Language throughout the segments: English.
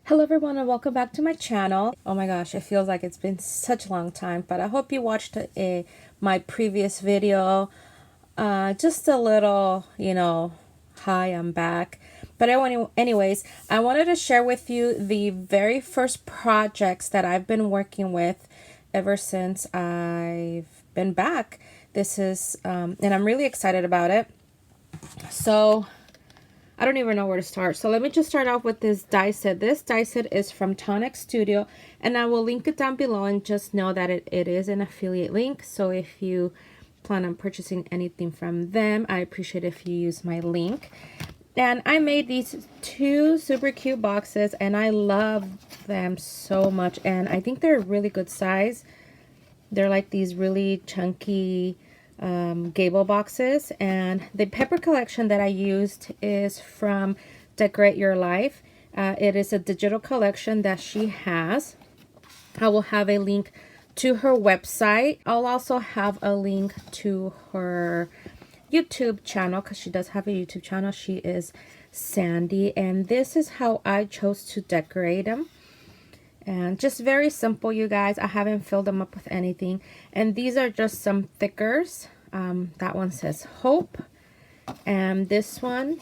Hello everyone and welcome back to my channel. Oh my gosh, it feels like it's been such a long time, but I hope you watched my previous video. Just a little, hi, I'm back. But anyways, I wanted to share with you the very first projects that I've been working with ever since I've been back. This is, and I'm really excited about it. So I don't even know where to start. So let me just start off with this die set. This die set is from Tonic Studio, and I will link it down below, and just know that it is an affiliate link. So if you plan on purchasing anything from them, I appreciate if you use my link. And I made these two super cute boxes, and I love them so much. And I think they're a really good size. They're like these really chunky Gable boxes, and the paper collection that I used is from Decorate Your Life. It is a digital collection that she has. I will have a link to her website. I'll also have a link to her YouTube channel, because she does have a YouTube channel. She is Sandy, and this is how I chose to decorate them. And just very simple, you guys. I haven't filled them up with anything. And these are just some thickers. That one says Hope. And this one,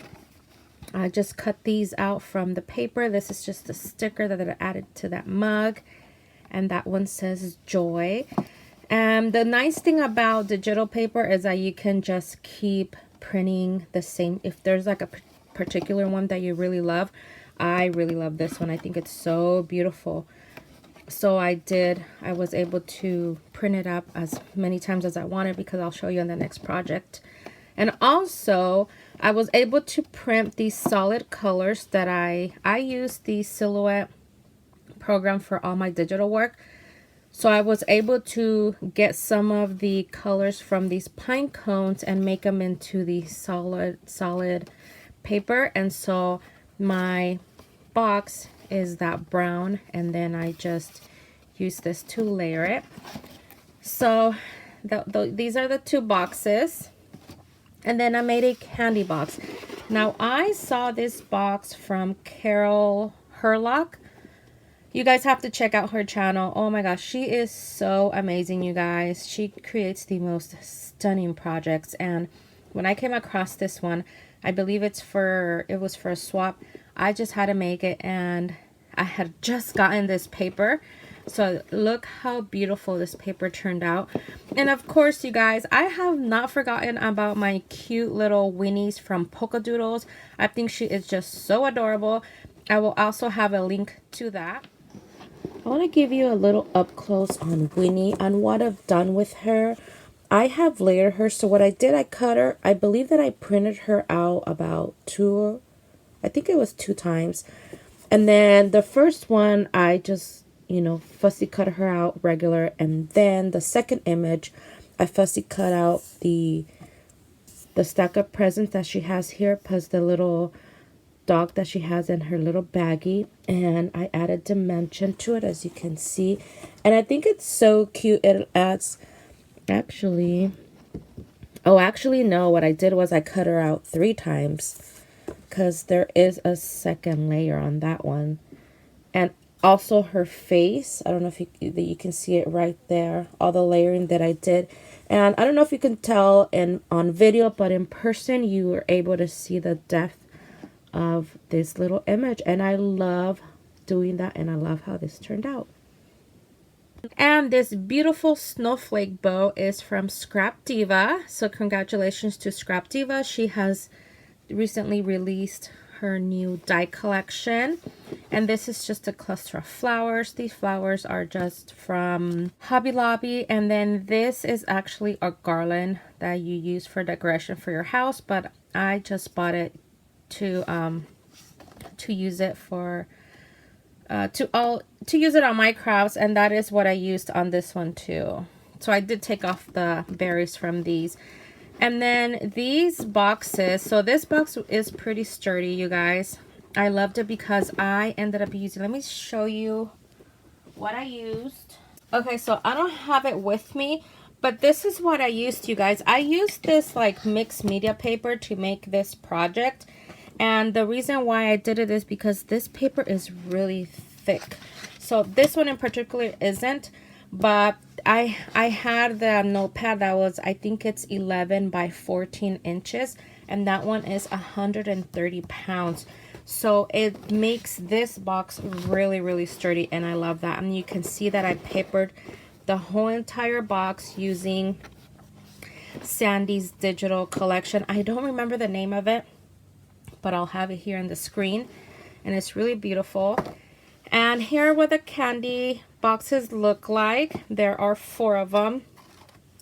I just cut these out from the paper. This is just a sticker that I added to that mug. And that one says Joy. And the nice thing about digital paper is that you can just keep printing the same. If there's like a particular one that you really love, I really love this one. I think it's so beautiful. So I was able to print it up as many times as I wanted, because I'll show you in the next project. And also I was able to print these solid colors that I use the Silhouette program for all my digital work. So I was able to get some of the colors from these pine cones and make them into the solid paper. And so my box is that brown, and then I just use this to layer it. So these are the two boxes, and then I made a candy box. Now I saw this box from Hurlock. You guys have to check out her channel. Oh my gosh, she is so amazing, you guys. She creates the most stunning projects. And when I came across this one, I believe it was for a swap. I just had to make it, and I had just gotten this paper. So look how beautiful this paper turned out. And of course, you guys, I have not forgotten about my cute little Winnies from Polkadoodles. I think she is just so adorable. I will also have a link to that. I want to give you a little up close on Winnie and what I've done with her. I have layered her. So what I did, I cut her. I believe that I printed her out about I think it was 2 times. And then the first one, I just, fussy cut her out regular. And then the second image, I fussy cut out the stack of presents that she has here, plus the little dog that she has in her little baggie. And I added dimension to it, as you can see. And I think it's so cute. It adds, actually no, what I did was I cut her out 3 times, because there is a second layer on that one. And also her face, I don't know if you can see it right there, all the layering that I did. And I don't know if you can tell on video, but in person you were able to see the depth of this little image. And I love doing that, and I love how this turned out. And this beautiful snowflake bow is from Scrapdiva. So congratulations to Scrapdiva. She has recently released her new die collection. And this is just a cluster of flowers. These flowers are just from Hobby Lobby. And then this is actually a garland that you use for decoration for your house. But I just bought it to use it for to use it on my crafts, and that is what I used on this one too. So I did take off the berries from these. And then these boxes, so this box is pretty sturdy, you guys. I loved it because I ended up using, let me show you what I used. Okay, so I don't have it with me, but this is what I used, you guys. I used this like mixed media paper to make this project. And the reason why I did it is because this paper is really thick. So this one in particular isn't, but I had the notepad that was, I think it's 11 by 14 inches, and that one is 130 pounds. So it makes this box really, really sturdy, and I love that. And you can see that I papered the whole entire box using Sandy's digital collection. I don't remember the name of it, but I'll have it here on the screen, and it's really beautiful. And here are what the candy boxes look like. There are 4 of them.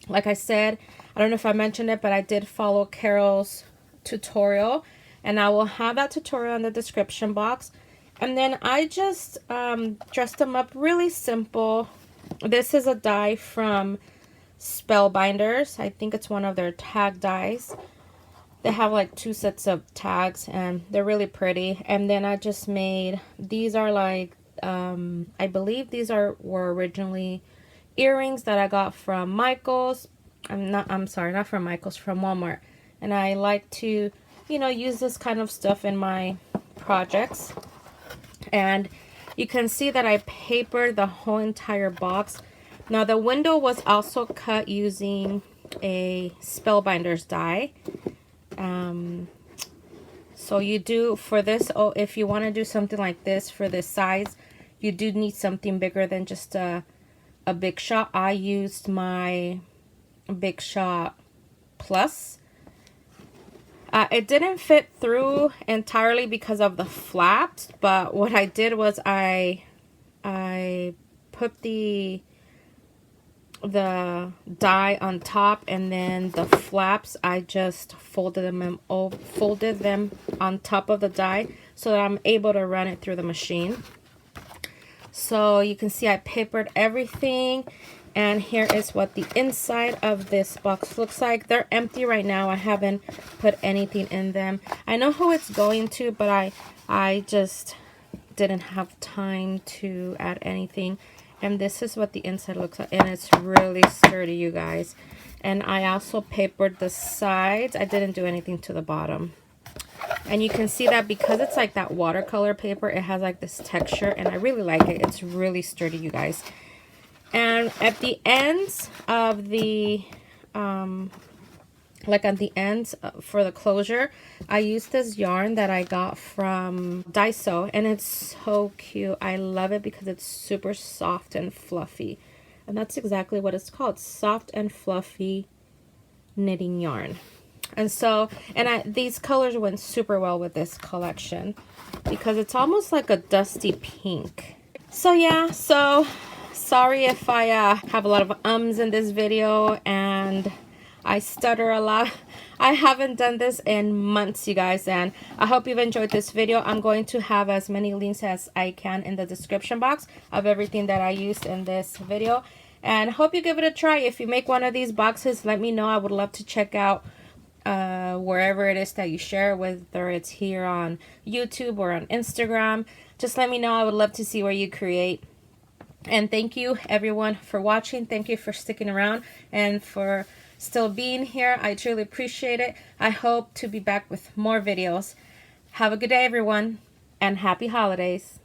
Like I said, I don't know if I mentioned it, but I did follow Carol's tutorial, and I will have that tutorial in the description box. And then I just dressed them up really simple. This is a die from Spellbinders. I think it's one of their tag dies. They have like 2 sets of tags, and they're really pretty. And then I just made, these are like, I believe these were originally earrings that I got from Michael's. I'm sorry, not from Michael's, from Walmart. And I like to, you know, use this kind of stuff in my projects. And you can see that I papered the whole entire box. Now the window was also cut using a Spellbinders die. So you do, for this, if you want to do something like this for this size, you do need something bigger than just a Big Shot. I used my Big Shot Plus. It didn't fit through entirely because of the flaps, but what I did was I put the die on top, and then the flaps I just folded them on top of the die so that I'm able to run it through the machine. So you can see I papered everything, and here is what the inside of this box looks like. They're empty right now. I haven't put anything in them. I know how it's going to, but I just didn't have time to add anything. And this is what the inside looks like, and it's really sturdy, you guys. And I also papered the sides. I didn't do anything to the bottom. And you can see that because it's like that watercolor paper, it has like this texture, and I really like it. It's really sturdy, you guys. And at the ends of the, like at the ends for the closure, I used this yarn that I got from Daiso, and it's so cute. I love it because it's super soft and fluffy, and that's exactly what it's called, soft and fluffy knitting yarn. And so, these colors went super well with this collection because it's almost like a dusty pink. So yeah, so sorry if I have a lot of ums in this video and I stutter a lot. I haven't done this in months, you guys, and I hope you've enjoyed this video. I'm going to have as many links as I can in the description box of everything that I used in this video, and hope you give it a try. If you make one of these boxes, let me know. I would love to check out wherever it is that you share, whether it's here on YouTube or on Instagram. Just let me know. I would love to see where you create. And thank you everyone for watching. Thank you for sticking around and for still being here. I truly appreciate it. I hope to be back with more videos. Have a good day, everyone, and happy holidays.